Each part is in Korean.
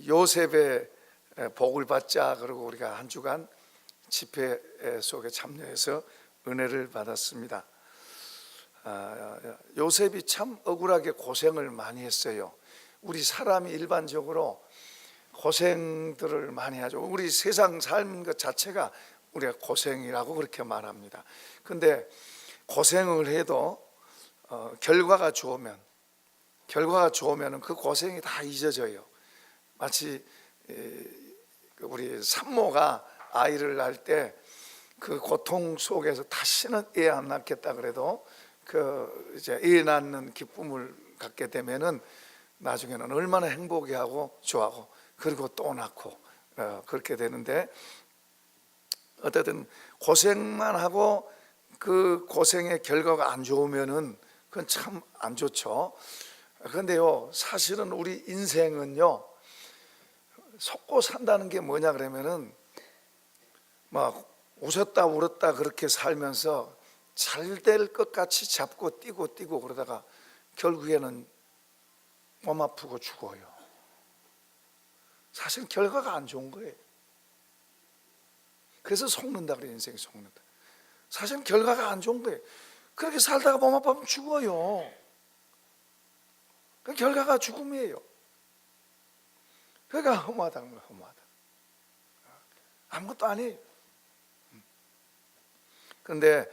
요셉의 복을 받자 그러고 우리가 한 주간 집회 속에 참여해서 은혜를 받았습니다. 요셉이 참 억울하게 고생을 많이 했어요. 우리 사람이 일반적으로 고생들을 많이 하죠. 우리 세상 삶 것 자체가 우리가 고생이라고 그렇게 말합니다. 근데 고생을 해도 결과가 좋으면 그 고생이 다 잊어져요. 마치 우리 산모가 아이를 낳을 때 그 고통 속에서 다시는 애 안 낳겠다 그래도 이제 애 낳는 기쁨을 갖게 되면은 나중에는 얼마나 행복해하고 좋아하고 그리고 또 낳고 그렇게 되는데, 어쨌든 고생만 하고 그 고생의 결과가 안 좋으면은 그건 참 안 좋죠. 그런데요, 사실은 우리 인생은요, 속고 산다는 게 뭐냐 그러면은 막 웃었다 울었다 그렇게 살면서 잘 될 것 같이 잡고 뛰고 그러다가 결국에는 몸 아프고 죽어요. 사실 결과가 안 좋은 거예요. 그래서 속는다 그래요. 인생이 속는다. 사실 결과가 안 좋은 거예요. 그렇게 살다가 몸 아프면 죽어요. 그 결과가 죽음이에요. 그러니까 허무하다는 거예요. 허무하다. 아무것도 아니에요. 그런데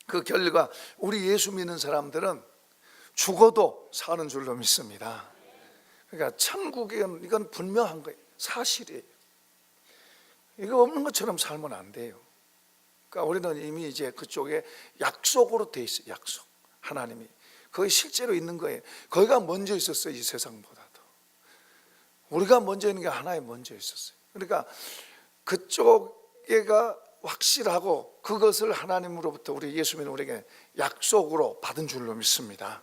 그 결과 우리 예수 믿는 사람들은 죽어도 사는 줄로 믿습니다. 그러니까 천국은 이건 분명한 거예요. 사실이에요. 이거 없는 것처럼 살면 안 돼요. 그러니까 우리는 이미 이제 그쪽에 약속으로 돼 있어요. 약속. 하나님이 거기 실제로 있는 거예요. 거기가 먼저 있었어요. 이 세상보다도. 우리가 먼저 있는 게 하나에 먼저 있었어요. 그러니까 그쪽에가 확실하고 그것을 하나님으로부터 우리 예수 믿는 우리에게 약속으로 받은 줄로 믿습니다.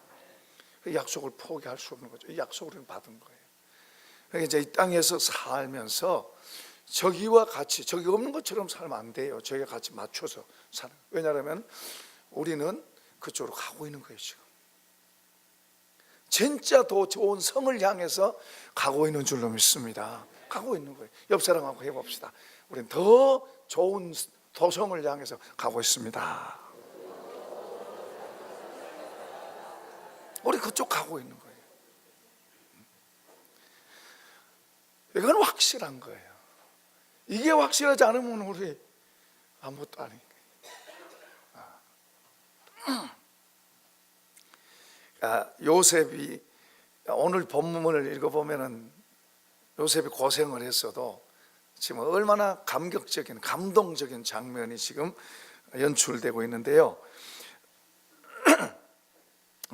그 약속을 포기할 수 없는 거죠. 이 약속을 받은 거예요. 그러니까 이제 이 땅에서 살면서 저기와 같이, 저기 없는 것처럼 살면 안 돼요. 저기와 같이 맞춰서 사는. 왜냐하면 우리는 그쪽으로 가고 있는 거예요. 지금 진짜 더 좋은 성을 향해서 가고 있는 줄로 믿습니다. 가고 있는 거예요. 옆 사람하고 해봅시다. 우리는 더 좋은 도성을 향해서 가고 있습니다. 우리 그쪽 가고 있는 거예요. 이건 확실한 거예요. 이게 확실하지 않으면 우리 아무것도 아닌 거예요. 요셉이 오늘 본문을 읽어보면은 요셉이 고생을 했어도 지금 얼마나 감동적인 장면이 지금 연출되고 있는데요.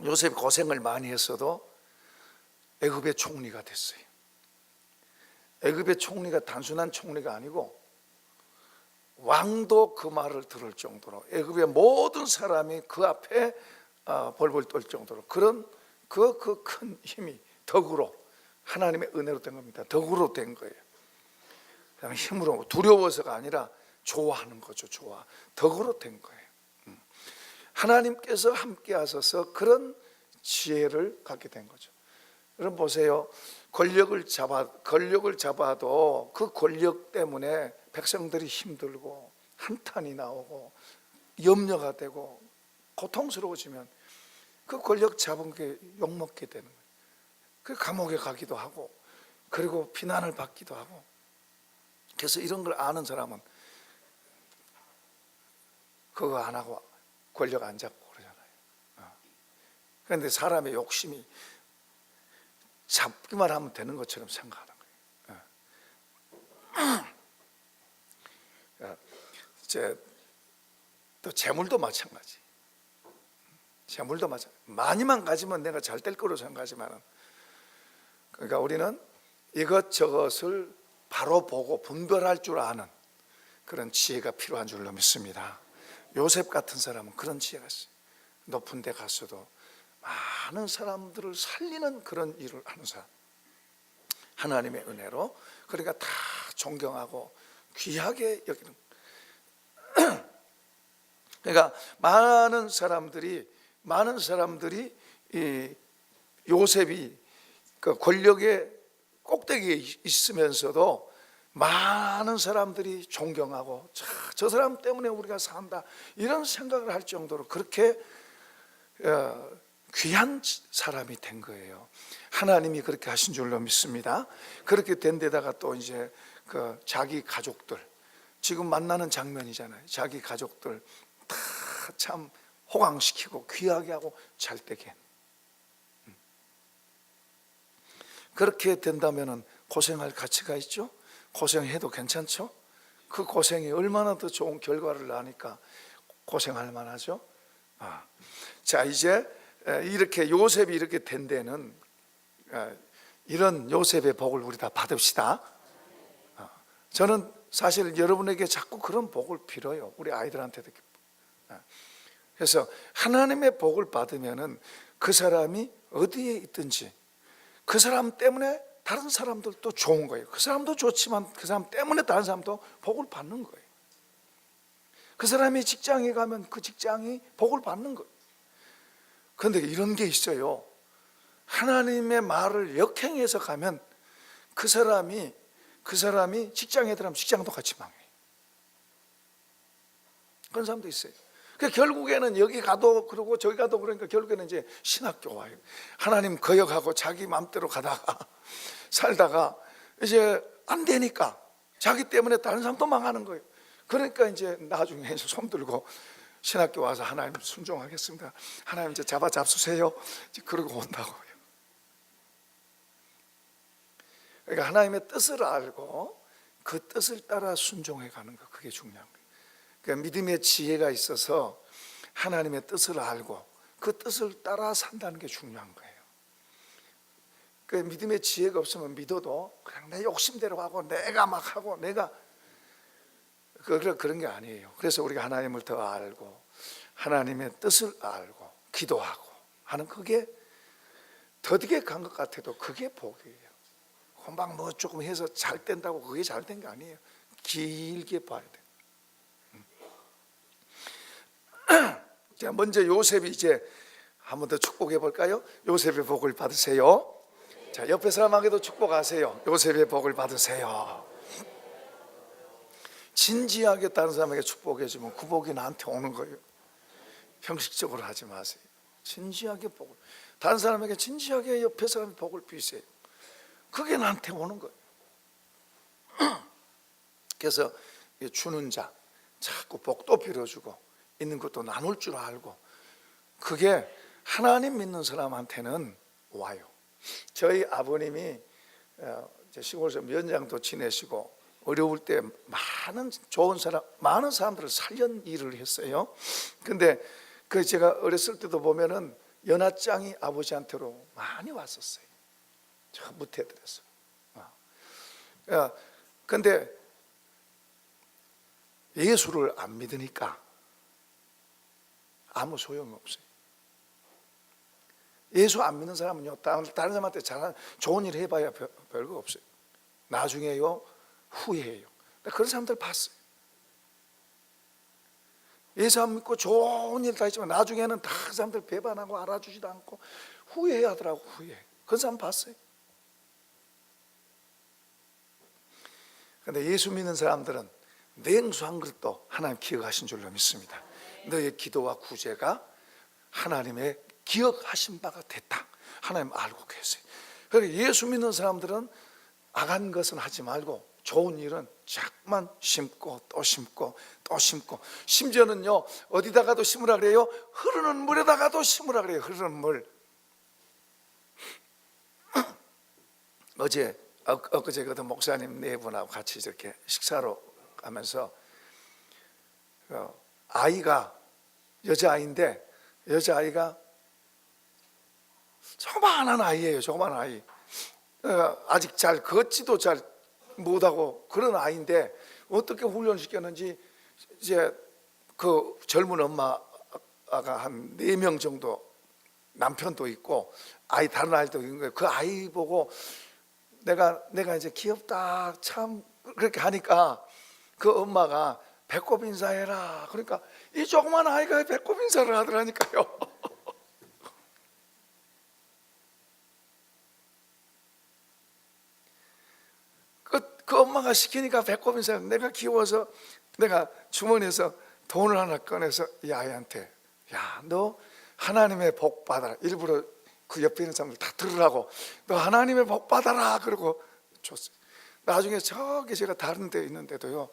요셉이 고생을 많이 했어도 애굽의 총리가 됐어요. 애굽의 총리가 단순한 총리가 아니고 왕도 그 말을 들을 정도로, 애굽의 모든 사람이 그 앞에 벌벌 떨 정도로 그런 그 큰 힘이 덕으로 하나님의 은혜로 된 겁니다. 덕으로 된 거예요. 그냥 힘으로, 두려워서가 아니라 좋아하는 거죠. 덕으로 된 거예요. 하나님께서 함께 하셔서 그런 지혜를 갖게 된 거죠. 여러분 보세요. 권력을 잡아도 그 권력 때문에 백성들이 힘들고 한탄이 나오고 염려가 되고 고통스러워지면 그 권력 잡은 게 욕먹게 되는 거예요. 그 감옥에 가기도 하고 그리고 비난을 받기도 하고. 그래서 이런 걸 아는 사람은 그거 안 하고 권력 안 잡고 그러잖아요. 그런데 사람의 욕심이 잡기만 하면 되는 것처럼 생각하는 거예요. 이제 또 재물도 마찬가지. 많이만 가지면 내가 잘 될 거로 생각하지만, 그러니까 우리는 이것저것을 바로 보고 분별할 줄 아는 그런 지혜가 필요한 줄로 믿습니다. 요셉 같은 사람은 그런 지혜가 있어요. 높은 데 갔어도 많은 사람들을 살리는 그런 일을 하는 사람, 하나님의 은혜로, 그러니까 다 존경하고 귀하게 여기는. 그러니까 많은 사람들이 이 요셉이 그 권력의 꼭대기에 있으면서도 많은 사람들이 존경하고 저 사람 때문에 우리가 산다 이런 생각을 할 정도로 그렇게 귀한 사람이 된 거예요. 하나님이 그렇게 하신 줄로 믿습니다. 그렇게 된 데다가 또 이제 그 자기 가족들 지금 만나는 장면이잖아요. 자기 가족들 다 참 호강시키고 귀하게 하고 잘 되게. 그렇게 된다면은 고생할 가치가 있죠. 고생해도 괜찮죠. 그 고생이 얼마나 더 좋은 결과를 낳으니까 고생할 만하죠. 자, 이제 이렇게 요셉이 이렇게 된 데는 이런 요셉의 복을 우리 다 받읍시다. 저는 사실 여러분에게 자꾸 그런 복을 빌어요. 우리 아이들한테도. 그래서 하나님의 복을 받으면은 그 사람이 어디에 있든지 그 사람 때문에 다른 사람들도 좋은 거예요. 그 사람도 좋지만 그 사람 때문에 다른 사람도 복을 받는 거예요. 그 사람이 직장에 가면 그 직장이 복을 받는 거예요. 그런데 이런 게 있어요. 하나님의 말을 역행해서 가면 그 사람이 직장에 들어가면 직장도 같이 망해요. 그런 사람도 있어요. 결국에는 여기 가도 그러고 저기 가도 그러니까 결국에는 이제 신학교 와요. 하나님 거역하고 자기 마음대로 가다가 살다가 이제 안 되니까 자기 때문에 다른 사람도 망하는 거예요. 그러니까 이제 나중에 손 들고 신학교 와서 하나님 순종하겠습니다. 하나님 이제 잡수세요. 그러고 온다고요. 그러니까 하나님의 뜻을 알고 그 뜻을 따라 순종해 가는 거, 그게 중요한 거예요. 그러니까 믿음의 지혜가 있어서 하나님의 뜻을 알고 그 뜻을 따라 산다는 게 중요한 거예요. 그 믿음의 지혜가 없으면 믿어도 그냥 내 욕심대로 하고 내가 막 하고 내가 그런 게 아니에요. 그래서 우리가 하나님을 더 알고 하나님의 뜻을 알고 기도하고 하는 그게 더디게 간 것 같아도 그게 복이에요. 금방 뭐 조금 해서 잘 된다고 그게 잘 된 게 아니에요. 길게 봐야 돼요. 자, 먼저 요셉이 이제 한 번 더 축복해 볼까요? 요셉의 복을 받으세요. 자, 옆에 사람에게도 축복하세요. 요셉의 복을 받으세요. 진지하게 다른 사람에게 축복해 주면 그 복이 나한테 오는 거예요. 형식적으로 하지 마세요. 진지하게 복을, 다른 사람에게 진지하게 옆에 사람의 복을 비세요. 그게 나한테 오는 거예요. 그래서 주는 자 자꾸 복도 빌어주고 있는 것도 나눌 줄 알고 그게 하나님 믿는 사람한테는 와요. 저희 아버님이 시골에서 면장도 지내시고 어려울 때 많은 사람들을 살린 일을 했어요. 근데 그 제가 어렸을 때도 보면은 연하장이 아버지한테로 많이 왔었어요. 저 무태들에서. 근데 예수를 안 믿으니까 아무 소용이 없어요. 예수 안 믿는 사람은요, 다른 사람한테 좋은 일 해봐야 별거 없어요. 나중에요, 후회해요. 그런 사람들 봤어요. 예수 안 믿고 좋은 일 다 했지만 나중에는 다 그 사람들 배반하고 알아주지도 않고 후회해 하더라고. 후회. 그런 사람 봤어요. 그런데 예수 믿는 사람들은 냉수한 것도 하나님 기억하신 줄로 믿습니다. 너의 기도와 구제가 하나님의 기억하신 바가 됐다. 하나님 알고 계세요. 그러니까 예수 믿는 사람들은 악한 것은 하지 말고 좋은 일은 자꾸만 심고 또 심고 또 심고, 심지어는요 어디다가도 심으라 그래요. 흐르는 물에다가도 심으라 그래요. 흐르는 물. 엊그제 그 목사님 네 분하고 같이 이렇게 식사로 가면서 아이가 여자아이인데 여자아이가 조그마한 아이예요. 조그마한 아이. 아직 잘 걷지도 잘 못하고 그런 아이인데 어떻게 훈련시켰는지 이제 그 젊은 엄마가 한 4명 정도 남편도 있고 다른 아이도 있는 거예요. 그 아이 보고 내가 이제 귀엽다 참 그렇게 하니까 그 엄마가 배꼽 인사해라. 그러니까 이 조그만 아이가 배꼽 인사를 하더라니까요. 그 엄마가 시키니까 배꼽인 사람, 내가 귀여워서 내가 주머니에서 돈을 하나 꺼내서 이 아이한테, 야, 너 하나님의 복 받아라. 일부러 그 옆에 있는 사람들 다 들으라고, 너 하나님의 복 받아라 그러고 줬어요. 나중에 저기 제가 다른 데 있는데도요,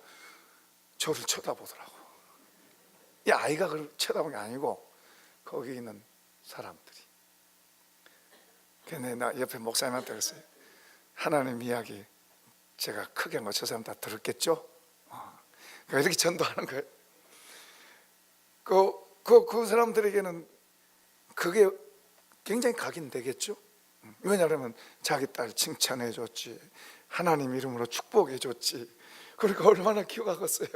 저를 쳐다보더라고. 이 아이가 그걸 쳐다본 게 아니고 거기 있는 사람들이. 근데 나 옆에 목사님한테 그랬어요. 하나님 이야기 제가 크게 뭐 저 사람 다 들었겠죠? 그러니까 이렇게 전도하는 거예요. 그 사람들에게는 그게 굉장히 각인되겠죠. 왜냐하면 자기 딸 칭찬해 줬지, 하나님 이름으로 축복해 줬지. 그러니까 얼마나 기억하겠어요.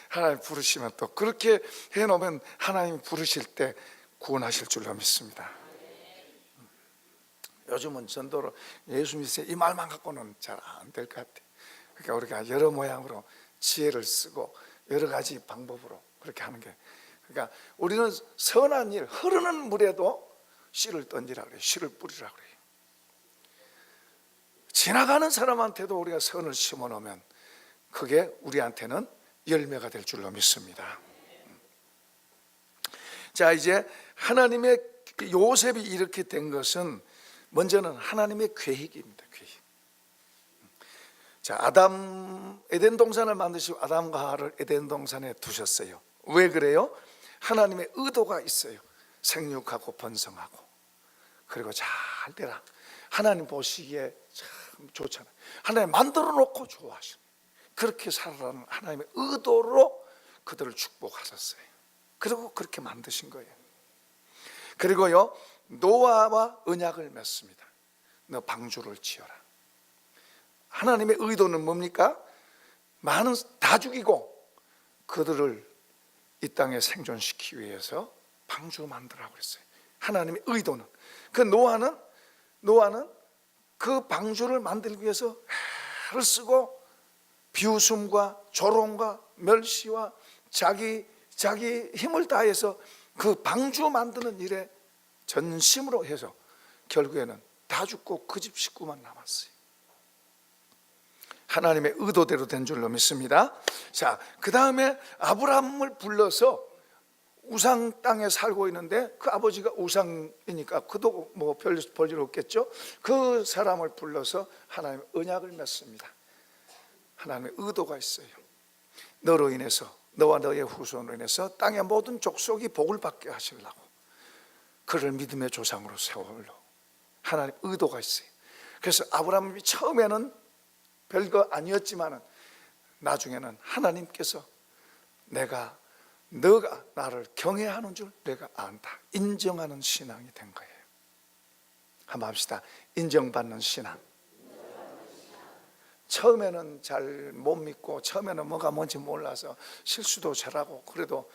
하나님 부르시면 또 그렇게 해놓으면 하나님 부르실 때 구원하실 줄로 믿습니다. 요즘은 전도로 예수 믿으세요 이 말만 갖고는 잘 안 될 것 같아요. 그러니까 우리가 여러 모양으로 지혜를 쓰고 여러 가지 방법으로 그렇게 하는 게, 그러니까 우리는 선한 일, 흐르는 물에도 씨를 던지라 그래요. 씨를 뿌리라 그래요. 지나가는 사람한테도 우리가 선을 심어 놓으면 그게 우리한테는 열매가 될 줄로 믿습니다. 자, 이제 하나님의, 요셉이 이렇게 된 것은 먼저는 하나님의 계획입니다. 계획. 자, 에덴 동산을 만드시고 아담과 하와를 에덴 동산에 두셨어요. 왜 그래요? 하나님의 의도가 있어요. 생육하고 번성하고, 그리고 잘 되라. 하나님 보시기에 참 좋잖아요. 하나님 만들어 놓고 좋아하시는, 그렇게 살아라는 하나님의 의도로 그들을 축복하셨어요. 그리고 그렇게 만드신 거예요. 그리고요, 노아와 언약을 맺습니다. 너 방주를 지어라. 하나님의 의도는 뭡니까? 많은 다 죽이고 그들을 이 땅에 생존시키기 위해서 방주 만들라고 그랬어요. 하나님의 의도는. 그 노아는 그 방주를 만들기 위해서 해를 쓰고 비웃음과 조롱과 멸시와 자기 힘을 다해서 그 방주 만드는 일에 전심으로 해서 결국에는 다 죽고 그 집 식구만 남았어요. 하나님의 의도대로 된 줄로 믿습니다. 자, 그 다음에 아브라함을 불러서 우상 땅에 살고 있는데, 그 아버지가 우상이니까 그도 뭐 별일 없겠죠. 그 사람을 불러서 하나님의 언약을 맺습니다. 하나님의 의도가 있어요. 너로 인해서, 너와 너의 후손으로 인해서 땅의 모든 족속이 복을 받게 하시려고 그를 믿음의 조상으로 세우려고 하나님의 의도가 있어요. 그래서 아브라함이 처음에는 별거 아니었지만 나중에는 하나님께서 너가 나를 경외하는 줄 내가 안다, 인정하는 신앙이 된 거예요. 한번 합시다. 인정받는 신앙. 처음에는 잘 못 믿고 처음에는 뭐가 뭔지 몰라서 실수도 잘하고, 그래도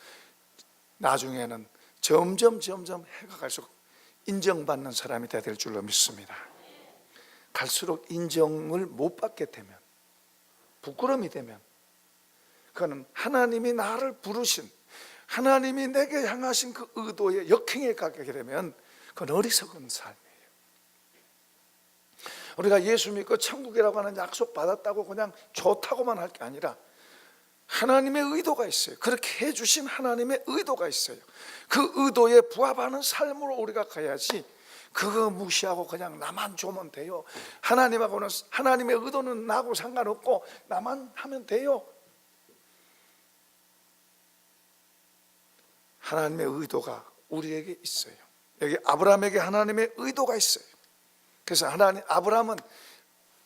나중에는 점점 해가 갈수록 인정받는 사람이 될 줄로 믿습니다. 갈수록 인정을 못 받게 되면, 부끄러움이 되면, 그거는 하나님이 나를 부르신, 하나님이 내게 향하신 그 의도에 역행에 가게 되면 그건 어리석은 삶이에요. 우리가 예수 믿고 천국이라고 하는 약속 받았다고 그냥 좋다고만 할 게 아니라 하나님의 의도가 있어요. 그렇게 해주신 하나님의 의도가 있어요. 그 의도에 부합하는 삶으로 우리가 가야지, 그거 무시하고 그냥 나만 좋으면 돼요. 하나님의 의도는 나하고 상관없고 나만 하면 돼요. 하나님의 의도가 우리에게 있어요. 여기 아브라함에게 하나님의 의도가 있어요. 그래서 아브라함은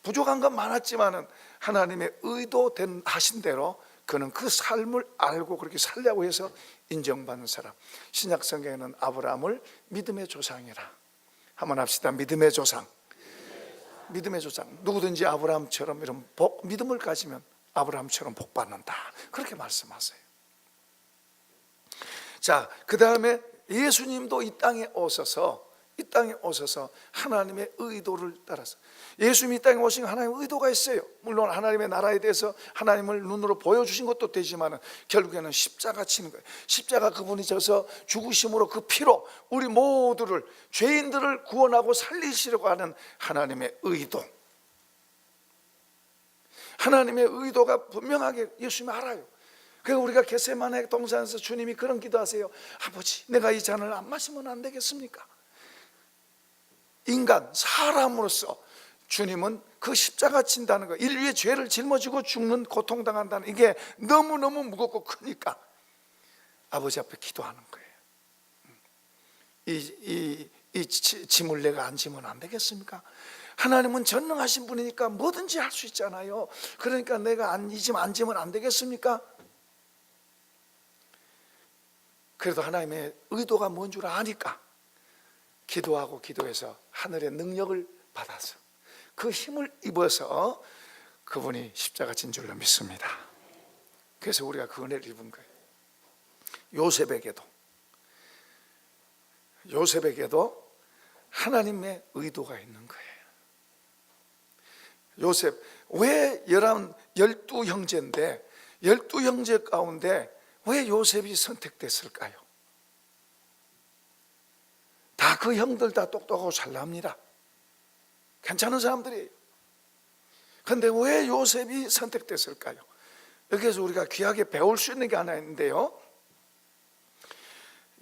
부족한 건 많았지만은 하나님의 의도된 하신 대로 그는 그 삶을 알고 그렇게 살려고 해서 인정받는 사람. 신약 성경에는 아브라함을 믿음의 조상이라. 한번 합시다. 믿음의 조상. 믿음의 조상. 누구든지 아브라함처럼 이런 믿음을 가지면 아브라함처럼 복 받는다, 그렇게 말씀하세요. 자, 그 다음에 예수님도 이 땅에 오셔서 하나님의 의도를 따라서, 예수님이 이 땅에 오신 하나님의 의도가 있어요. 물론 하나님의 나라에 대해서 하나님을 눈으로 보여주신 것도 되지만 결국에는 십자가 치는 거예요. 십자가 그분이 져서 죽으심으로 그 피로 우리 모두를, 죄인들을 구원하고 살리시려고 하는 하나님의 의도. 하나님의 의도가 분명하게 예수님이 알아요. 그래서 우리가 겟세마네 동산에서 주님이 그런 기도하세요. 아버지, 내가 이 잔을 안 마시면 안 되겠습니까? 인간, 사람으로서 주님은 그 십자가 진다는 거, 인류의 죄를 짊어지고 죽는, 고통당한다는 이게 너무너무 무겁고 크니까 아버지 앞에 기도하는 거예요. 이 짐을 내가 안 지면 안 되겠습니까? 하나님은 전능하신 분이니까 뭐든지 할 수 있잖아요. 그러니까 내가 이 짐 안 지면 안 되겠습니까? 그래도 하나님의 의도가 뭔 줄 아니까 기도하고 기도해서 하늘의 능력을 받아서 그 힘을 입어서 그분이 십자가 진 줄로 믿습니다. 그래서 우리가 그 은혜를 입은 거예요. 요셉에게도 하나님의 의도가 있는 거예요. 요셉, 왜 12 형제인데 12 형제 가운데 왜 요셉이 선택됐을까요? 다 그 형들 다 똑똑하고 잘납니다. 괜찮은 사람들이에요. 그런데 왜 요셉이 선택됐을까요? 여기에서 우리가 귀하게 배울 수 있는 게 하나 있는데요,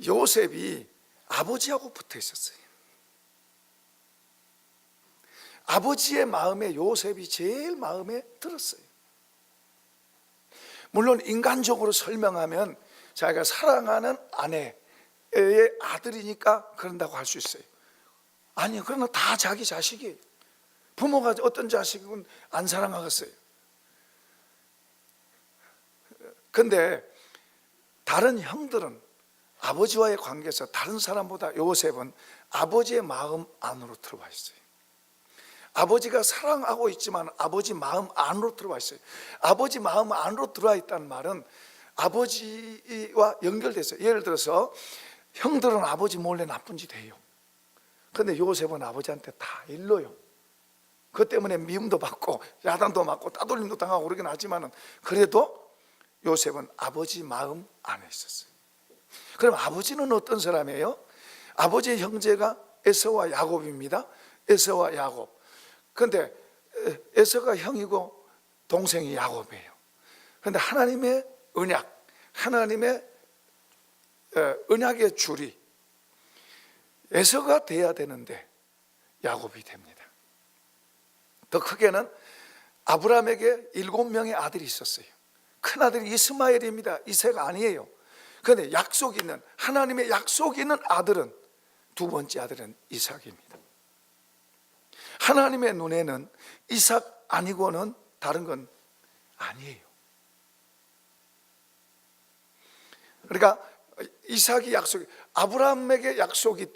요셉이 아버지하고 붙어 있었어요. 아버지의 마음에 요셉이 제일 마음에 들었어요. 물론 인간적으로 설명하면 자기가 사랑하는 아내의 아들이니까 그런다고 할 수 있어요. 아니요, 그러나 다 자기 자식이에요. 부모가 어떤 자식은 안 사랑하겠어요. 그런데 다른 형들은 아버지와의 관계에서 다른 사람보다 요셉은 아버지의 마음 안으로 들어와 있어요. 아버지가 사랑하고 있지만 아버지 마음 안으로 들어와 있어요. 아버지 마음 안으로 들어와 있다는 말은 아버지와 연결됐어요. 예를 들어서 형들은 아버지 몰래 나쁜 짓 해요. 그런데 요셉은 아버지한테 다 일러요. 그것 때문에 미움도 받고 야단도 맞고 따돌림도 당하고 그러긴 하지만 그래도 요셉은 아버지 마음 안에 있었어요. 그럼 아버지는 어떤 사람이에요? 아버지의 형제가 에서와 야곱입니다. 에서와 야곱. 그런데 에서가 형이고 동생이 야곱이에요. 그런데 하나님의 언약, 하나님의 언약의 줄이 에서가 돼야 되는데 야곱이 됩니다. 더 크게는 아브라함에게 7명의 아들이 있었어요. 큰아들이 이스마엘입니다. 이세가 아니에요. 그런데 약속 있는, 하나님의 약속 있는 아들은, 두 번째 아들은 이삭입니다. 하나님의 눈에는 이삭 아니고는 다른 건 아니에요. 그러니까 이삭이 약속이, 아브라함에게 약속이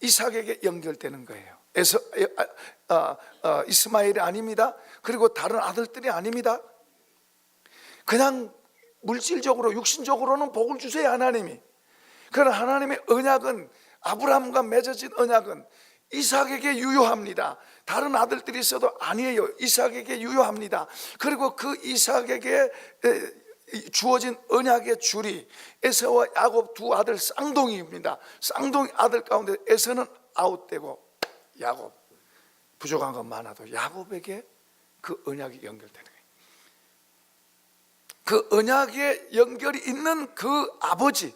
이삭에게 연결되는 거예요. 이스마엘이 아닙니다. 그리고 다른 아들들이 아닙니다. 그냥 물질적으로 육신적으로는 복을 주세요, 하나님이. 그러나 하나님의 언약은, 아브라함과 맺어진 언약은 이삭에게 유효합니다. 다른 아들들이 있어도 아니에요. 이삭에게 유효합니다. 그리고 그 이삭에게 주어진 언약의 줄이 에서와 야곱 두 아들 쌍둥이입니다. 쌍둥이 아들 가운데 에서는 아웃되고 야곱, 부족한 건 많아도 야곱에게 그 언약이 연결되는 거예요. 그 언약에 연결이 있는 그 아버지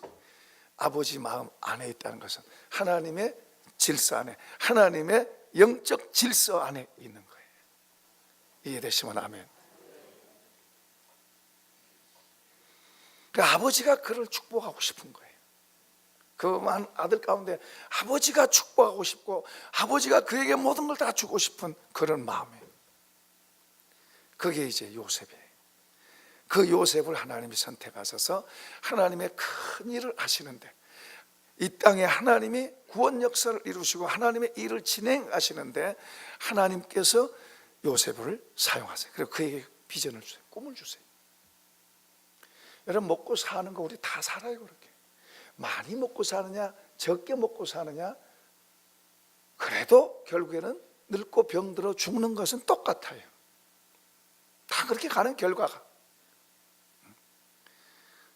마음 안에 있다는 것은 하나님의 질서 안에, 하나님의 영적 질서 안에 있는 거예요. 이해되시면 아멘. 그 아버지가 그를 축복하고 싶은 거예요. 그 아들 가운데 아버지가 축복하고 싶고 아버지가 그에게 모든 걸 다 주고 싶은 그런 마음이에요. 그게 이제 요셉이에요. 그 요셉을 하나님이 선택하셔서 하나님의 큰 일을 하시는데, 이 땅에 하나님이 구원 역사를 이루시고 하나님의 일을 진행하시는데 하나님께서 요셉을 사용하세요. 그리고 그에게 비전을 주세요. 꿈을 주세요. 여러분, 먹고 사는 거 우리 다 살아요. 그렇게 많이 먹고 사느냐 적게 먹고 사느냐, 그래도 결국에는 늙고 병들어 죽는 것은 똑같아요. 다 그렇게 가는 결과가.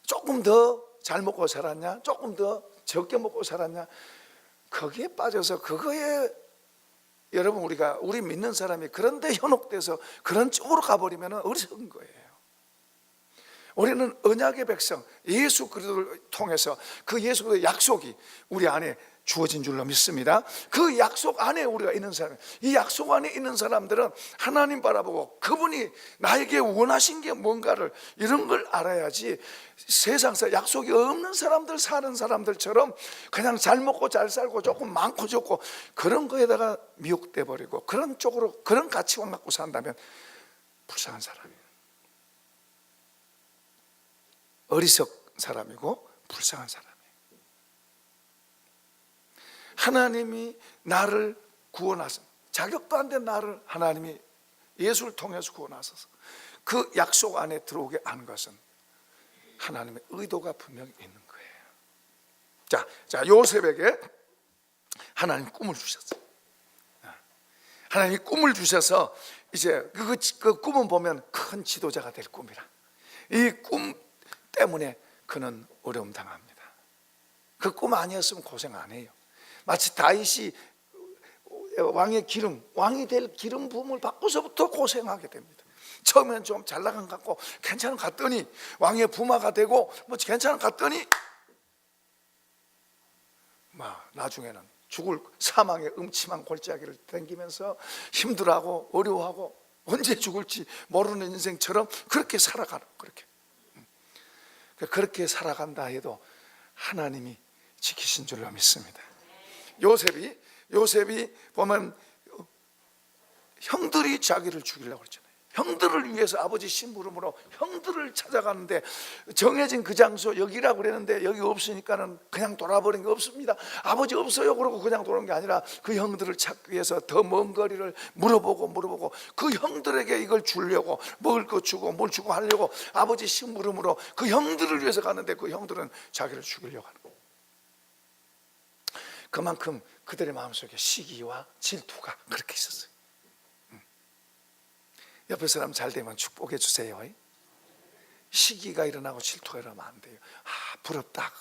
조금 더 잘 먹고 살았냐, 조금 더 적게 먹고 살았냐, 거기에 빠져서 그거에 여러분, 우리 믿는 사람이 그런데 현혹돼서 그런 쪽으로 가버리면 어리석은 거예요. 우리는 언약의 백성 예수 그리스도를 통해서 그 예수 그리스도의 약속이 우리 안에 주어진 줄로 믿습니다. 그 약속 안에 우리가 있는 사람, 이 약속 안에 있는 사람들은 하나님 바라보고 그분이 나에게 원하신 게 뭔가를 이런 걸 알아야지, 세상에서 약속이 없는 사람들 사는 사람들처럼 그냥 잘 먹고 잘 살고 조금 많고 적고 그런 거에다가 미혹돼 버리고 그런 쪽으로, 그런 가치관 갖고 산다면 불쌍한 사람이에요. 어리석 사람이고 불쌍한 사람이에요. 하나님이 나를 구원하신, 자격도 안 된 나를 하나님이 예수를 통해서 구원하셔서 그 약속 안에 들어오게 한 것은 하나님의 의도가 분명히 있는 거예요. 자, 요셉에게 하나님 꿈을 주셨어요. 하나님이 꿈을 주셔서 이제 그 꿈은 보면 큰 지도자가 될 꿈이라, 이 꿈 때문에 그는 어려움 당합니다. 그 꿈 아니었으면 고생 안 해요. 마치 다윗이 왕이 될 기름 부음을 받고서부터 고생하게 됩니다. 처음에는 좀 잘 나간 것 같고 괜찮은 것 같더니 왕의 부마가 되고 뭐 괜찮은 것 같더니 나중에는 죽을 사망의 음침한 골짜기를 댕기면서 힘들어하고 어려워하고 언제 죽을지 모르는 인생처럼 그렇게 살아가는, 그렇게 살아간다 해도 하나님이 지키신 줄로 믿습니다. 요셉이 보면 형들이 자기를 죽이려고 그랬잖아요. 형들을 위해서 아버지 심부름으로 형들을 찾아가는데 정해진 그 장소 여기라고 그랬는데 여기 없으니까는 그냥 돌아버린 게 없습니다. 아버지 없어요 그러고 그냥 돌아온 게 아니라 그 형들을 찾기 위해서 더 먼 거리를 물어보고 그 형들에게 이걸 주려고, 먹을 거 주고 뭘 주고 하려고 아버지 심부름으로 그 형들을 위해서 가는데 그 형들은 자기를 죽이려고 하는 거예요. 그만큼 그들의 마음속에 시기와 질투가 그렇게 있었어요. 옆에 사람 잘 되면 축복해 주세요. 시기가 일어나고 질투가 일어나면 안 돼요. 부럽다.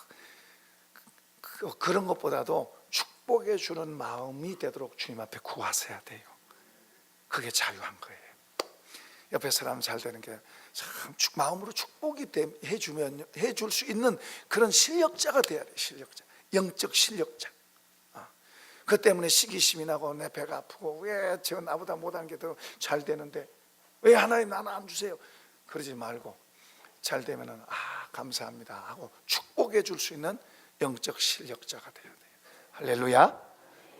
그런 것보다도 축복해 주는 마음이 되도록 주님 앞에 구하셔야 돼요. 그게 자유한 거예요. 옆에 사람 잘 되는 게 참 마음으로 축복이 해줄 수 있는 그런 실력자가 돼야 돼요. 실력자, 영적 실력자. 그 때문에 시기심이 나고 내 배가 아프고 왜 저 나보다 못한 게 더 잘 되는데 왜 하나님 나는 안 주세요? 그러지 말고 잘 되면은 감사합니다 하고 축복해 줄 수 있는 영적 실력자가 돼야 돼요. 할렐루야.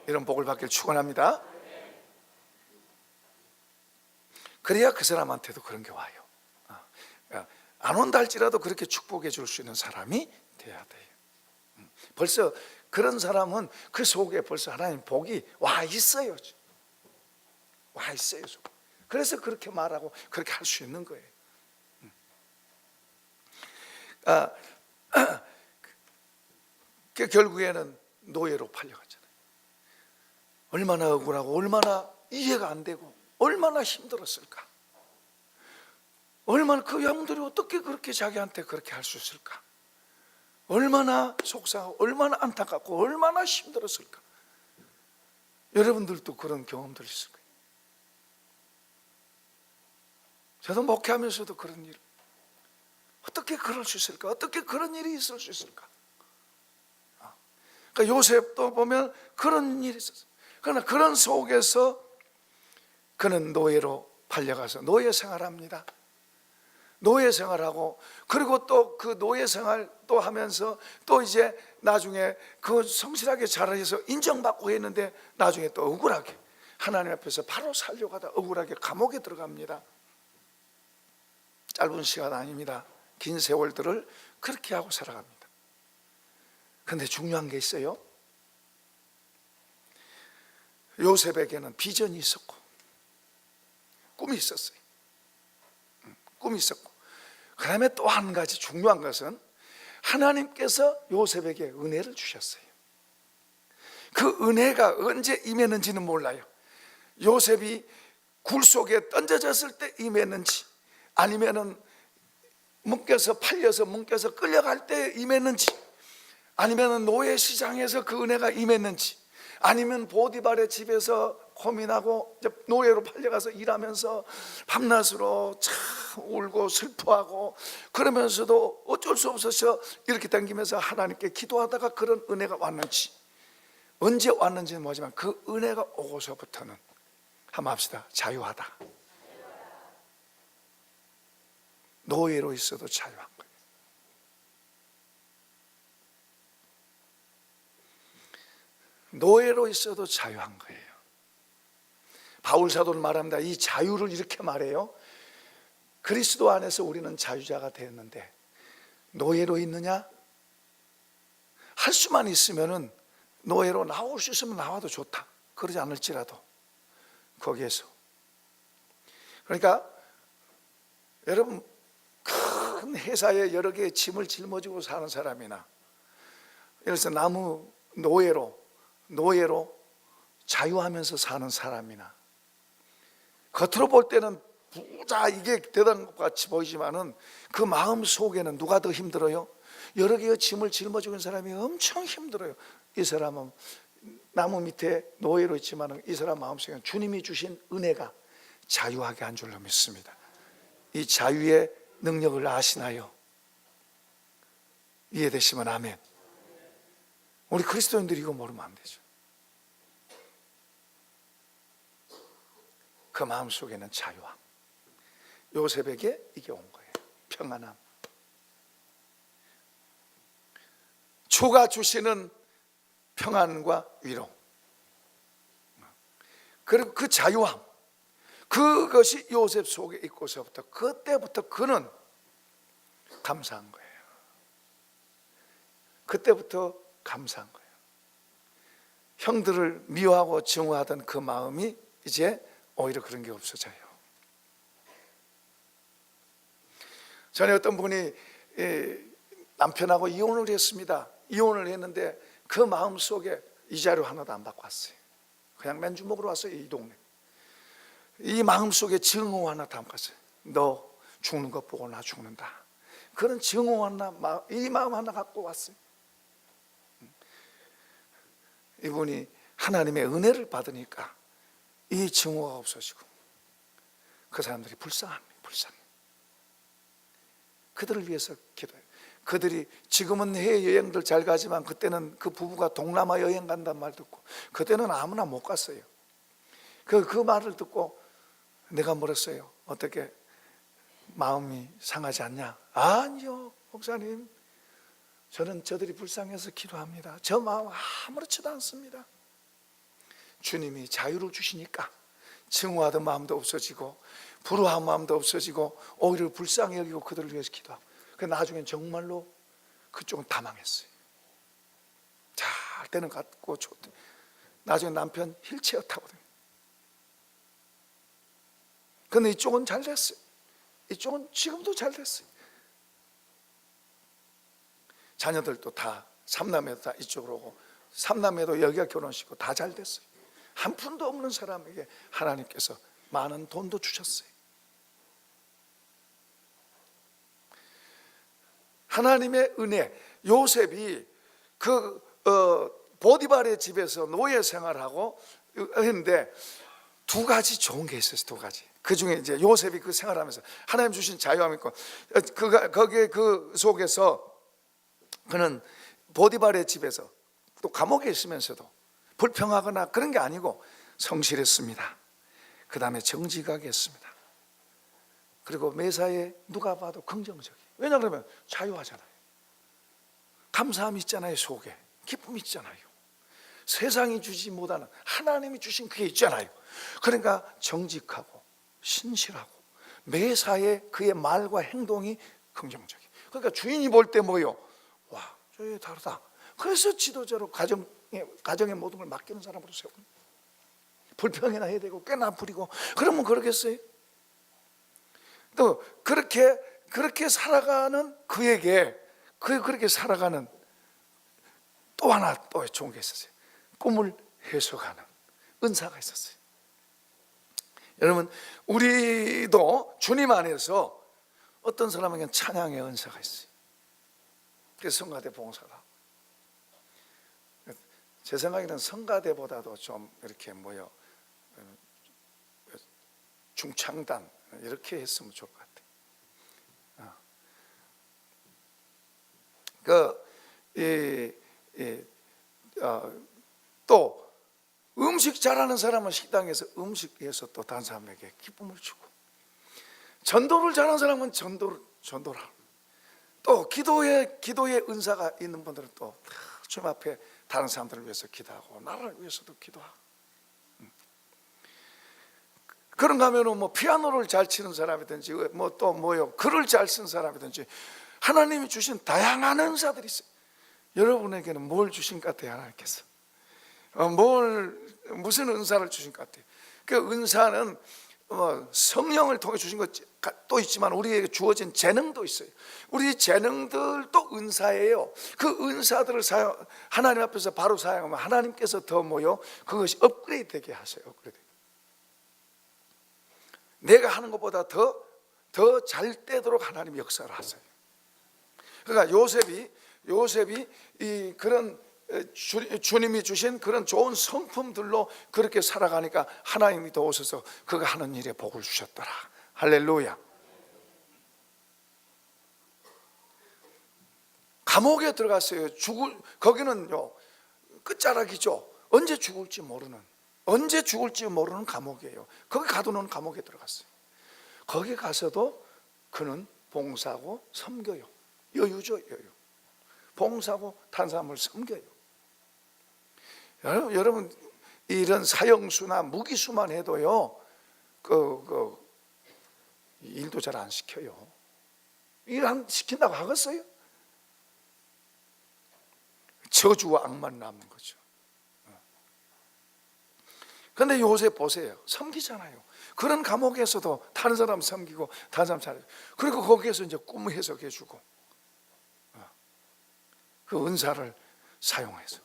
이런 복을 받길 축원합니다. 그래야 그 사람한테도 그런 게 와요. 안 온다 할지라도 그렇게 축복해 줄 수 있는 사람이 돼야 돼요. 벌써 그런 사람은 그 속에 벌써 하나님 복이 와 있어요. 그래서 그렇게 말하고 그렇게 할 수 있는 거예요. 결국에는 노예로 팔려갔잖아요. 얼마나 억울하고 얼마나 이해가 안 되고 얼마나 힘들었을까. 얼마나 그 양들이 어떻게 그렇게 자기한테 그렇게 할 수 있을까. 얼마나 속상하고 얼마나 안타깝고 얼마나 힘들었을까. 여러분들도 그런 경험들 있을 거예요. 저도 목회하면서도 그런 일, 어떻게 그럴 수 있을까? 어떻게 그런 일이 있을 수 있을까? 그러니까 요셉도 보면 그런 일이 있었어요. 그러나 그런 속에서 그는 노예로 팔려가서 노예 생활합니다. 노예 생활하고 그리고 또 그 노예 생활 또 하면서 또 이제 나중에 그 성실하게 잘해서 인정받고 했는데 나중에 또 억울하게 하나님 앞에서 바로 살려가다 억울하게 감옥에 들어갑니다. 짧은 시간 아닙니다. 긴 세월들을 그렇게 하고 살아갑니다. 그런데 중요한 게 있어요. 요셉에게는 비전이 있었고 꿈이 있었어요. 꿈이 있었고 그 다음에 또 한 가지 중요한 것은 하나님께서 요셉에게 은혜를 주셨어요. 그 은혜가 언제 임했는지는 몰라요. 요셉이 굴 속에 던져졌을 때 임했는지 아니면은 팔려서 묶여서 끌려갈 때 임했는지 아니면은 노예 시장에서 그 은혜가 임했는지 아니면 보디발의 집에서 고민하고 이제 노예로 팔려가서 일하면서 밤낮으로 참 울고 슬퍼하고 그러면서도 어쩔 수 없어서 이렇게 당기면서 하나님께 기도하다가 그런 은혜가 왔는지, 언제 왔는지는 모르지만 그 은혜가 오고서부터는 한번 합시다. 자유하다. 노예로 있어도 자유한 거예요. 노예로 있어도 자유한 거예요. 바울 사도는 말합니다. 이 자유를 이렇게 말해요. 그리스도 안에서 우리는 자유자가 되었는데 노예로 있느냐? 할 수만 있으면은 노예로 나올 수 있으면 나와도 좋다. 그러지 않을지라도 거기에서, 그러니까 여러분 큰 회사에 여러 개의 짐을 짊어지고 사는 사람이나, 예를 들어서 나무 노예로 자유하면서 사는 사람이나, 겉으로 볼 때는 부자 이게 대단한 것 같이 보이지만은 그 마음 속에는 누가 더 힘들어요? 여러 개의 짐을 짊어지고 있는 사람이 엄청 힘들어요. 이 사람은 나무 밑에 노예로 있지만 이 사람 마음속에는 주님이 주신 은혜가 자유하게 한 줄로 믿습니다. 이 자유의 능력을 아시나요? 이해되시면 아멘. 우리 그리스도인들이 이거 모르면 안 되죠. 그 마음속에는 자유함. 요셉에게 이게 온 거예요. 평안함. 주가 주시는 평안과 위로, 그리고 그 자유함, 그것이 요셉 속에 있고서부터 그때부터 그는 감사한 거예요. 그때부터 감사한 거예요. 형들을 미워하고 증오하던 그 마음이 이제 오히려 그런 게 없어져요. 전에 어떤 분이 남편하고 이혼을 했습니다. 이혼을 했는데 그 마음속에 이자료 하나도 안 받고 왔어요. 그냥 맨주 먹으러 왔어요. 이 동네. 이 마음속에 증오 하나 담고 왔어요. 너 죽는 것 보고 나 죽는다. 그런 증오 하나, 이 마음 하나 갖고 왔어요. 이분이 하나님의 은혜를 받으니까 이 증오가 없어지고 그 사람들이 불쌍합니다. 불쌍해. 그들을 위해서 기도해요. 그들이 지금은 해외여행들 잘 가지만 그때는 그 부부가 동남아 여행 간다는 말 듣고, 그때는 아무나 못 갔어요. 그 말을 듣고 내가 물었어요. 어떻게 마음이 상하지 않냐? 아니요 목사님, 저는 저들이 불쌍해서 기도합니다. 저 마음 아무렇지도 않습니다. 주님이 자유를 주시니까 증오하던 마음도 없어지고 불우한 마음도 없어지고 오히려 불쌍히 여기고 그들을 위해서 기도하고, 나중엔 정말로 그쪽은 다 망했어요. 잘 때는 갔고 좋대. 나중에 남편 휠체어 타거든요. 근데 이쪽은 잘 됐어요. 이쪽은 지금도 잘 됐어요. 자녀들도 다, 삼남매도 다 이쪽으로 오고, 삼남매도 여기가 결혼식고 다 잘 됐어요. 한 푼도 없는 사람에게 하나님께서 많은 돈도 주셨어요. 하나님의 은혜. 요셉이 보디발의 집에서 노예 생활하고 했는데 두 가지 좋은 게 있었어요. 두 가지. 그 중에 이제 요셉이 그 생활하면서 하나님 주신 자유함이 있고, 거기에 그 속에서 그는 보디발의 집에서 또 감옥에 있으면서도 불평하거나 그런 게 아니고 성실했습니다. 그 다음에 정직하게 했습니다. 그리고 매사에 누가 봐도 긍정적이에요. 왜냐 그러면 자유하잖아요. 감사함이 있잖아요. 속에 기쁨이 있잖아요. 세상이 주지 못하는 하나님이 주신 그게 있잖아요. 그러니까 정직하고 신실하고 매사에 그의 말과 행동이 긍정적이에요. 그러니까 주인이 볼 때 뭐요? 와, 저게 다르다. 그래서 지도자로 가정의 모든 걸 맡기는 사람으로 세웁니다. 불평이나 해야 되고 꽤나 부리고 그러면 그러겠어요? 또 그렇게 살아가는 그에게 그렇게 살아가는 또 하나 또 좋은 게 있었어요. 꿈을 해석하는 은사가 있었어요. 여러분, 우리도 주님 안에서 어떤 사람에게는 찬양의 은사가 있어요. 그래서 성가대 봉사다. 제 생각에는 성가대보다도 좀 이렇게 중창단 이렇게 했으면 좋을 것 같아요. 또 음식 잘하는 사람은 식당에서 음식에서 또 다른 사람에게 기쁨을 주고, 전도를 잘하는 사람은 전도를 하고, 또 기도의 은사가 있는 분들은 또 주님 앞에 다른 사람들을 위해서 기도하고 나라를 위해서도 기도하고. 그런가 하면은 뭐 피아노를 잘 치는 사람이든지 뭐 또 뭐요 글을 잘 쓰는 사람이든지 하나님이 주신 다양한 은사들이 있어요. 여러분에게는 뭘 주신 것 같아요? 하나님께서 무슨 은사를 주신 것 같아요? 그 은사는 성령을 통해 주신 것도 있지만 우리에게 주어진 재능도 있어요. 우리 재능들도 은사예요. 그 은사들을 하나님 앞에서 바로 사용하면 하나님께서 더 그것이 업그레이드 되게 하세요. 업그레이드. 내가 하는 것보다 더 잘 되도록 하나님이 역사를 하세요. 그러니까 요셉이 그런 주님이 주신 그런 좋은 성품들로 그렇게 살아가니까 하나님이 도우셔서 그가 하는 일에 복을 주셨더라. 할렐루야. 감옥에 들어갔어요. 거기는요 끝자락이죠. 언제 죽을지 모르는 감옥이에요. 거기 가두는 감옥에 들어갔어요. 거기 가서도 그는 봉사하고 섬겨요. 여유죠, 여유. 봉사하고 다른 사람을 섬겨요. 여러분 이런 사형수나 무기수만 해도요 일도 잘 안 시켜요. 일 안 시킨다고 하겠어요? 저주와 악만 남는 거죠. 그런데 요셉 보세요. 섬기잖아요. 그런 감옥에서도 다른 사람 섬기고 다른 사람 잘해요. 그리고 거기에서 이제 꿈 해석해 주고 그 은사를 사용해서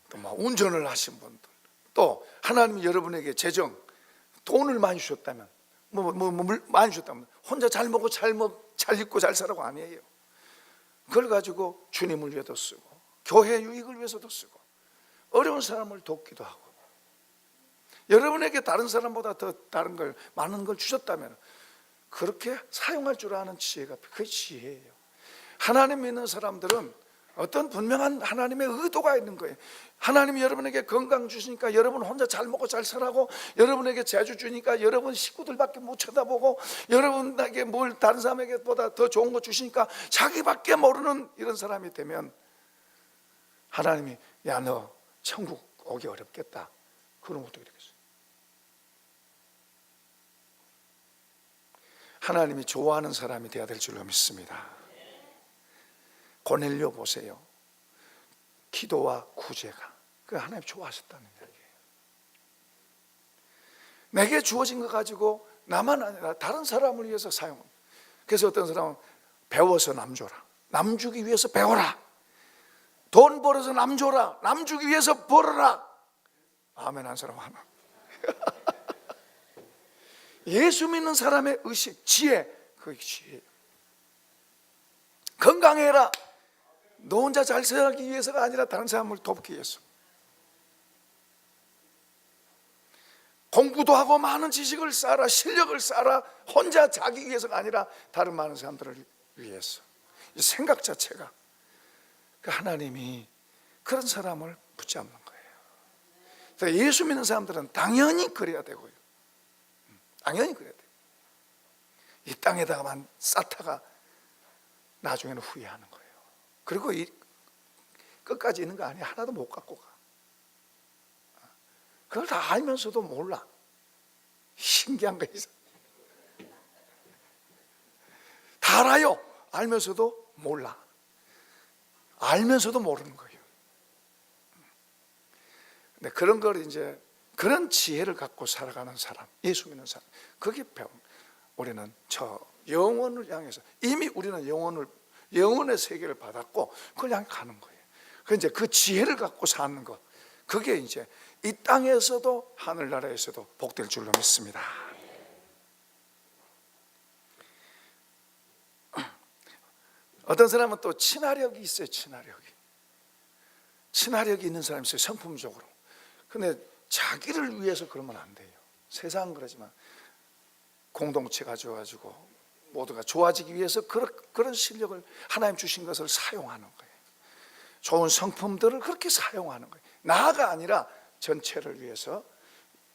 또 운전을 하신 분들, 또 하나님이 여러분에게 돈을 많이 주셨다면 많이 주셨다면 혼자 잘 먹고 잘 입고 잘 살라고 아니에요. 그걸 가지고 주님을 위해도 쓰고 교회 유익을 위해서도 쓰고 어려운 사람을 돕기도 하고, 여러분에게 다른 사람보다 더 많은 걸 주셨다면 그렇게 사용할 줄 아는 지혜가 그게 지혜예요. 하나님 믿는 사람들은 어떤 분명한 하나님의 의도가 있는 거예요. 하나님이 여러분에게 건강 주시니까 여러분 혼자 잘 먹고 잘 살라고, 여러분에게 재주 주니까 여러분 식구들밖에 못 쳐다보고, 여러분에게 뭘 다른 사람에게보다 더 좋은 거 주시니까 자기밖에 모르는 이런 사람이 되면 하나님이 야 너 천국 오기 어렵겠다 그런 것도 이렇겠어요. 하나님이 좋아하는 사람이 되어야 될 줄로 믿습니다. 고넬료 보세요. 기도와 구제가 그 하나님 좋아하셨다는 이야기예요. 내게 주어진 거 가지고 나만 아니라 다른 사람을 위해서 사용합니다. 그래서 어떤 사람은 배워서 남 줘라, 남 주기 위해서 배워라, 돈 벌어서 남 줘라, 남 주기 위해서 벌어라. 아멘 한 사람 하나. 예수 믿는 사람의 의식, 지혜, 그 지혜. 건강해라, 너 혼자 잘 살기 위해서가 아니라 다른 사람을 돕기 위해서. 공부도 하고 많은 지식을 쌓아라, 실력을 쌓아라, 혼자 자기 위해서가 아니라 다른 많은 사람들을 위해서. 이 생각 자체가 그 하나님이 그런 사람을 붙잡는 거예요. 그래서 예수 믿는 사람들은 당연히 그래야 되고요. 당연히 그래야 돼요. 이 땅에다가만 쌓다가 나중에는 후회하는 거예요. 그리고 끝까지 있는 거 아니야. 하나도 못 갖고 가. 그걸 다 알면서도 몰라. 신기한 거 있어. 다 알아요. 알면서도 몰라. 알면서도 모르는 거예요. 근데 그런 걸 이제 그런 지혜를 갖고 살아가는 사람, 예수 믿는 사람, 그게 우리는 저 영혼을 향해서 이미 우리는 영혼의 세계를 받았고 그걸 향해 가는 거예요. 그 이제 그 지혜를 갖고 사는 것, 그게 이제 이 땅에서도 하늘나라에서도 복될 줄로 믿습니다. 어떤 사람은 또 친화력이 있어요. 친화력이 있는 사람이 있어요. 성품적으로 근데 자기를 위해서 그러면 안 돼요. 세상은 그러지만 공동체가 좋아지고 모두가 좋아지기 위해서 그런 실력을 하나님 주신 것을 사용하는 거예요. 좋은 성품들을 그렇게 사용하는 거예요. 나가 아니라 전체를 위해서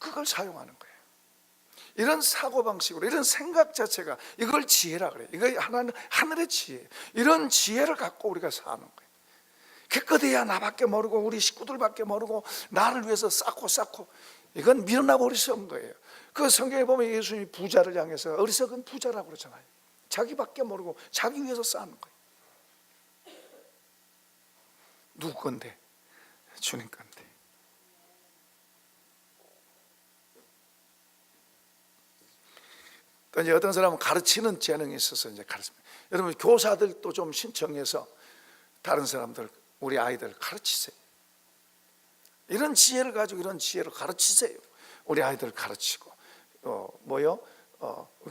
그걸 사용하는 거예요. 이런 사고방식으로, 이런 생각 자체가, 이걸 지혜라 그래요. 이거 하늘의 지혜. 이런 지혜를 갖고 우리가 사는 거예요. 기껏해야 나밖에 모르고 우리 식구들밖에 모르고 나를 위해서 쌓고 이건 미련하고 어리석은 거예요. 그 성경에 보면 예수님이 부자를 향해서 어리석은 부자라고 그러잖아요. 자기밖에 모르고 자기 위해서 쌓는 거예요. 누구 건데? 주님 건데. 또 이제 어떤 사람은 가르치는 재능이 있어서 이제 가르칩니다. 여러분 교사들도 좀 신청해서 다른 사람들, 우리 아이들 가르치세요. 이런 지혜를 가지고 이런 지혜를 가르치세요. 우리 아이들 가르치고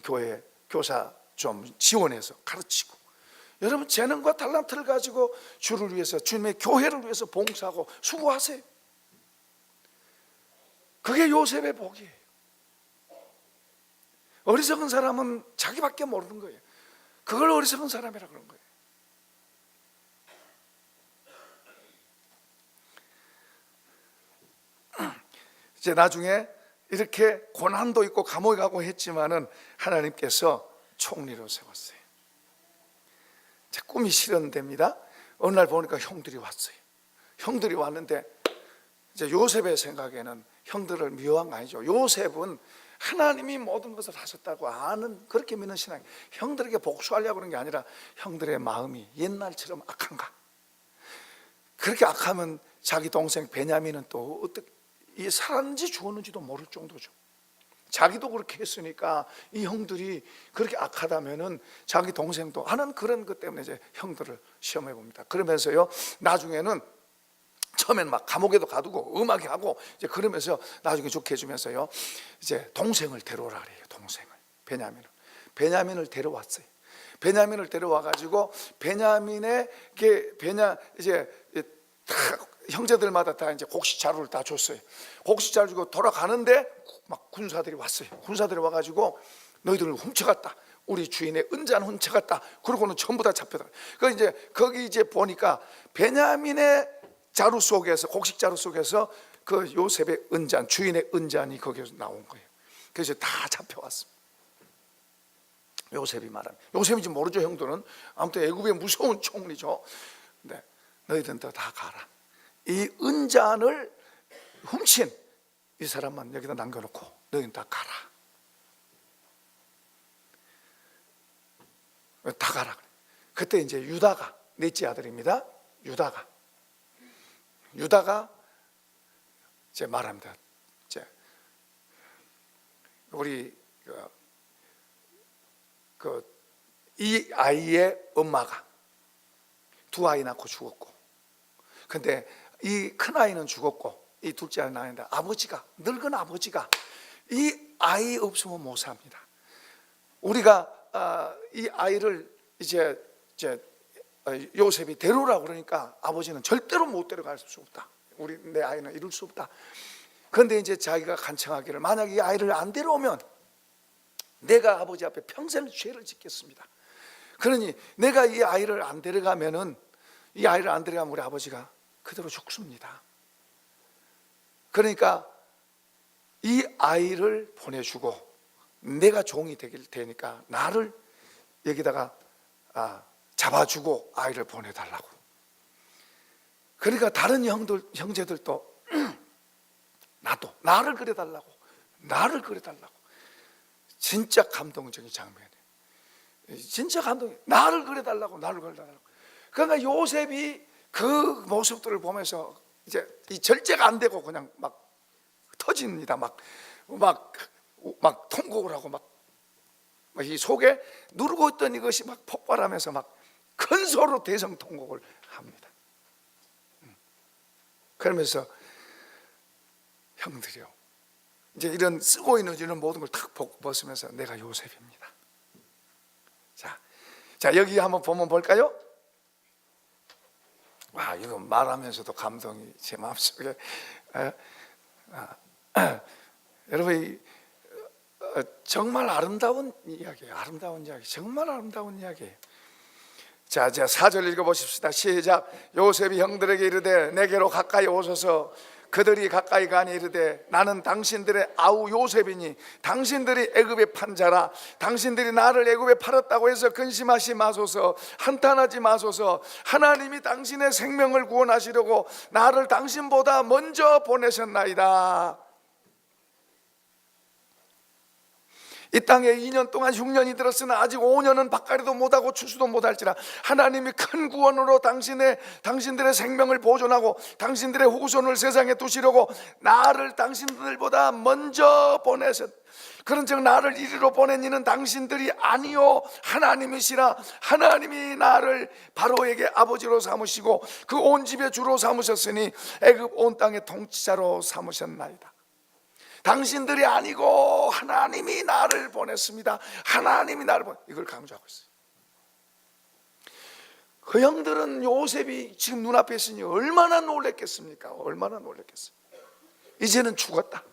교회 교사 좀 지원해서 가르치고, 여러분 재능과 탤런트를 가지고 주를 위해서, 주님의 교회를 위해서 봉사하고 수고하세요. 그게 요셉의 복이에요. 어리석은 사람은 자기밖에 모르는 거예요. 그걸 어리석은 사람이라 그런 거예요. 이제 나중에 이렇게 고난도 있고 감옥에 가고 했지만은 하나님께서 총리로 세웠어요. 제 꿈이 실현됩니다. 어느 날 보니까 형들이 왔어요. 형들이 왔는데 이제 요셉의 생각에는 형들을 미워한 거 아니죠. 요셉은 하나님이 모든 것을 하셨다고 아는, 그렇게 믿는 신앙. 형들에게 복수하려고 그런 게 아니라 형들의 마음이 옛날처럼 악한가. 그렇게 악하면 자기 동생 베냐민은 또 어떻게 살았는지 죽었는지도 모를 정도죠. 자기도 그렇게 했으니까 이 형들이 그렇게 악하다면은 자기 동생도 하는, 그런 것 때문에 이제 형들을 시험해 봅니다. 그러면서요, 나중에는 처음에는 막 감옥에도 가두고 음악에 하고 이제 그러면서 나중에 좋게 해주면서요, 이제 동생을 데려오라 그래요. 동생을, 베냐민을 데려왔어요. 베냐민을 데려와 가지고 이제 형제들마다 다 이제 곡식자루를 다 줬어요. 곡식자루 주고 돌아가는데 막 군사들이 왔어요. 군사들이 와가지고 너희들을 훔쳐갔다. 우리 주인의 은자는 훔쳐갔다. 그러고는 전부 다 잡혀다. 그 이제 거기 이제 보니까 베냐민의 자루 속에서, 곡식자루 속에서 그 요셉의 은잔, 주인의 은잔이 거기서 나온 거예요. 그래서 다 잡혀왔습니다. 요셉이 말합니다. 요셉인지 모르죠, 형들은. 아무튼 애굽의 무서운 총리죠. 네, 너희들은 다 가라. 이 은잔을 훔친 이 사람만 여기다 남겨놓고 너희는 다 가라. 다 가라. 그때 이제 유다가, 넷째 아들입니다. 유다가 이제 말합니다. 이제 우리 이 아이의 엄마가 두 아이 낳고 죽었고, 근데 이 큰 아이는 죽었고 이 둘째 아이는 낳았는데 아버지가, 늙은 아버지가 이 아이 없으면 못 삽니다. 우리가 이 아이를 이제 요셉이 데려오라고 그러니까 아버지는 절대로 못 데려갈 수 없다. 내 아이는 이룰 수 없다. 그런데 이제 자기가 간청하기를, 만약 이 아이를 안 데려오면 내가 아버지 앞에 평생 죄를 짓겠습니다. 그러니 내가 이 아이를 안 데려가면 우리 아버지가 그대로 죽습니다. 그러니까 이 아이를 보내주고 내가 종이 되니까 나를 여기다가 잡아주고 아이를 보내달라고. 그러니까 다른 형제들도 나를 그려달라고. 진짜 감동적인 장면이에요. 진짜 감동이에요. 나를 그려달라고. 그러니까 요셉이 그 모습들을 보면서 이제 이 절제가 안 되고 그냥 막 터집니다. 막 통곡을 하고 막 이 속에 누르고 있던 이것이 막 폭발하면서 막 큰 소리로 대성통곡을 합니다. 그러면서 형들이요, 이제 이런 쓰고 있는 이런 모든 걸 탁 벗으면서 내가 요셉입니다. 자 여기 한번 보면 볼까요? 와, 이거 말하면서도 감동이 제 마음속에. 여러분, 정말 아름다운 이야기예요. 아름다운 이야기, 정말 아름다운 이야기예요. 자, 4절 읽어보십시다. 시작. 요셉이 형들에게 이르되 내게로 가까이 오소서. 그들이 가까이 가니 이르되 나는 당신들의 아우 요셉이니 당신들이 애굽에 판 자라. 당신들이 나를 애굽에 팔았다고 해서 근심하지 마소서. 한탄하지 마소서. 하나님이 당신의 생명을 구원하시려고 나를 당신보다 먼저 보내셨나이다. 이 땅에 2년 동안 흉년이 들었으나 아직 5년은 밭갈이도 못하고 추수도 못할지라 하나님이 큰 구원으로 당신들의 생명을 보존하고 당신들의 후손을 세상에 두시려고 나를 당신들보다 먼저 보내셨. 그런즉 나를 이리로 보낸 이는 당신들이 아니요 하나님이시라. 하나님이 나를 바로에게 아버지로 삼으시고 그 온 집의 주로 삼으셨으니 애굽 온 땅의 통치자로 삼으셨나이다. 당신들이 아니고 하나님이 나를 보냈습니다. 하나님이 나를 이걸 강조하고 있어요. 그 형들은 요셉이 지금 눈앞에 있으니 얼마나 놀랬겠습니까? 얼마나 놀랬겠어요. 이제는 죽었다.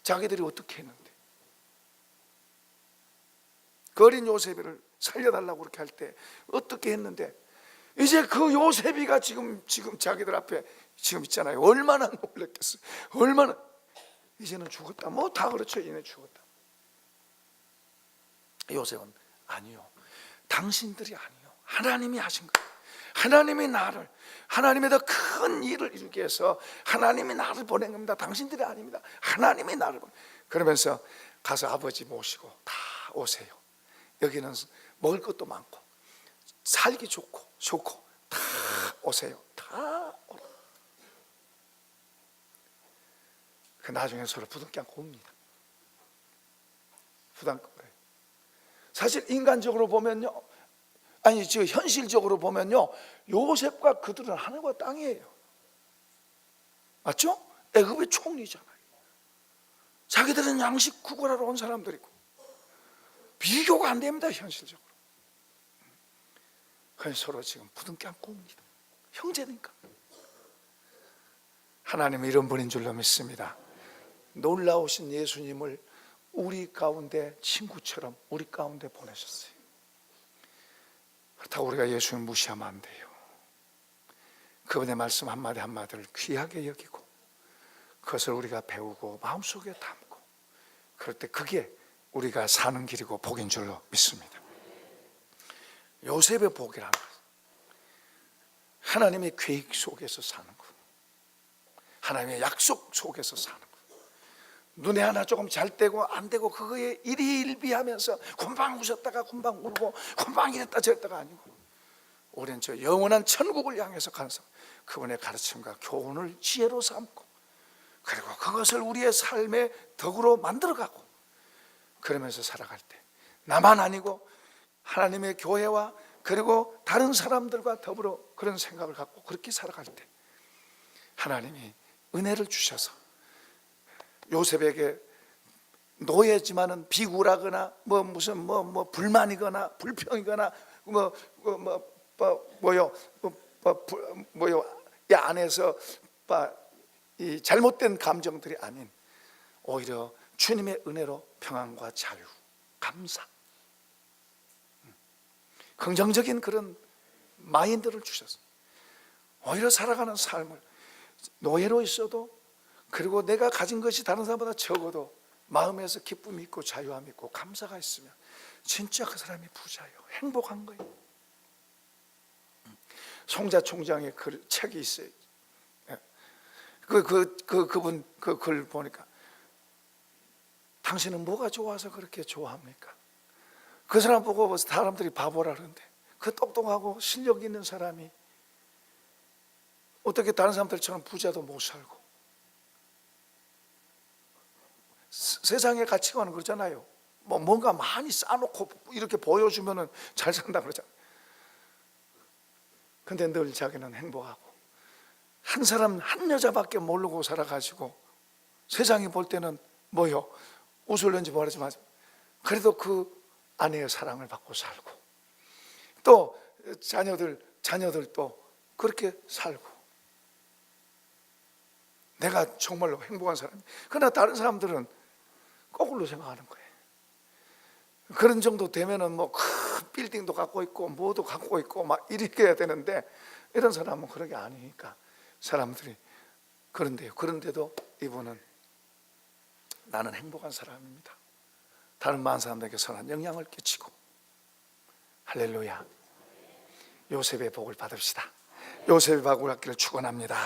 자기들이 어떻게 했는데 그 어린 요셉이를 살려달라고 그렇게 할 때 어떻게 했는데 이제 그 요셉이가 지금 자기들 앞에 지금 있잖아요. 얼마나 놀랬겠어요. 얼마나. 이제는 죽었다. 뭐 다 그렇죠. 얘네 죽었다. 요셉은 아니요. 당신들이 아니요. 하나님이 하신 거예요. 하나님이 나를, 하나님의 더 큰 일을 이루기 위해서 하나님이 나를 보낸 겁니다. 당신들이 아닙니다. 하나님이 나를 보낸. 그러면서 가서 아버지 모시고 다 오세요. 여기는 먹을 것도 많고 살기 좋고 다 오세요. 다 오라. 그 나중에 서로 부둥켜 안고 옵니다. 부담. 사실 인간적으로 보면요, 아니 지금 현실적으로 보면요, 요셉과 그들은 하늘과 땅이에요. 맞죠? 애굽의 총리잖아요. 자기들은 양식 구걸하러 온 사람들이고 비교가 안 됩니다. 현실적으로. 그래서 서로 지금 부둥켜 안고 옵니다. 형제니까. 하나님은 이런 분인 줄로 믿습니다. 놀라우신 예수님을 우리 가운데 친구처럼 우리 가운데 보내셨어요. 그렇다고 우리가 예수님 무시하면 안 돼요. 그분의 말씀 한마디 한마디를 귀하게 여기고 그것을 우리가 배우고 마음속에 담고 그럴 때 그게 우리가 사는 길이고 복인 줄로 믿습니다. 요셉의 복이라는 것은 하나님의 계획 속에서 사는 것, 하나님의 약속 속에서 사는 것. 눈에 하나 조금 잘 되고 안 되고 그거에 일희일비하면서 금방 웃었다가 금방 울고 금방 이랬다 저랬다가 아니고 우리는 저 영원한 천국을 향해서 가는 사람, 그분의 가르침과 교훈을 지혜로 삼고 그리고 그것을 우리의 삶의 덕으로 만들어가고 그러면서 살아갈 때 나만 아니고 하나님의 교회와 그리고 다른 사람들과 더불어 그런 생각을 갖고 그렇게 살아갈 때 하나님이 은혜를 주셔서 요셉에게 노예지만은 비굴하거나 무슨 불만이거나 불평이거나 이 안에서 이 잘못된 감정들이 아닌 오히려 주님의 은혜로 평안과 자유, 감사, 긍정적인 그런 마인드를 주셔서 오히려 살아가는 삶을 노예로 있어도 그리고 내가 가진 것이 다른 사람보다 적어도 마음에서 기쁨이 있고 자유함이 있고 감사가 있으면 진짜 그 사람이 부자예요. 행복한 거예요. 송자 총장의 책이 있어요. 그분 그 글 보니까 당신은 뭐가 좋아서 그렇게 좋아합니까? 그 사람 보고 사람들이 바보라 그러는데 그 똑똑하고 실력 있는 사람이 어떻게 다른 사람들처럼 부자도 못 살고 세상의 가치관은 그러잖아요. 뭔가 많이 쌓아놓고 이렇게 보여주면은 잘 산다 그러잖아요. 근데 늘 자기는 행복하고 한 사람 한 여자밖에 모르고 살아가지고 세상이 볼 때는 웃을는지 모르지만 그래도 그 아내의 사랑을 받고 살고 또 자녀들도 그렇게 살고 내가 정말로 행복한 사람이. 그러나 다른 사람들은 거꾸로 생각하는 거예요. 그런 정도 되면은 뭐 큰 빌딩도 갖고 있고 뭐도 갖고 있고 막 이렇게 해야 되는데, 이런 사람은 그런 게 아니니까 사람들이 그런데요. 그런데도 이분은 나는 행복한 사람입니다. 다른 많은 사람들에게 선한 영향을 끼치고. 할렐루야. 요셉의 복을 받읍시다. 요셉의 복을 받기를 축원합니다.